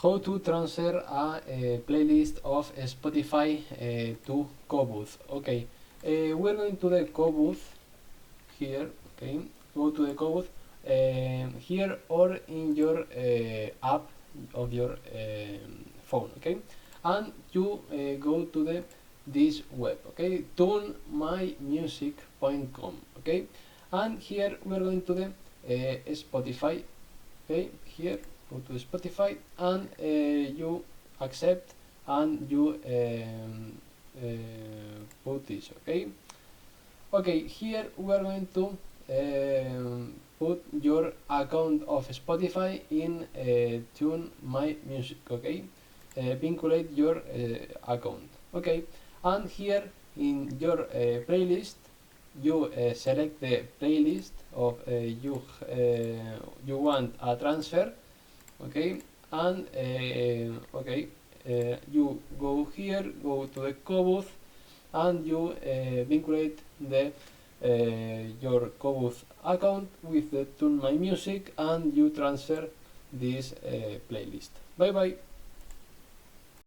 how to transfer a playlist of Spotify to Qobuz. Okay, we're going to the Qobuz here. Okay, go to the Qobuz here or in your app of your phone. Okay, and you go to the this web. Okay, tunmymusic.com. Okay, and here we're going to the Spotify. Okay, here go to Spotify and you accept and you put this. Okay, here we are going to put your account of Spotify in Tune My Music. Okay, vinculate your account. Okay, and here in your playlist you select the playlist of you want a transfer. Okay, and you go here, go to the Qobuz, and you vinculate the your Qobuz account with the Tune My Music, and you transfer this playlist. Bye bye.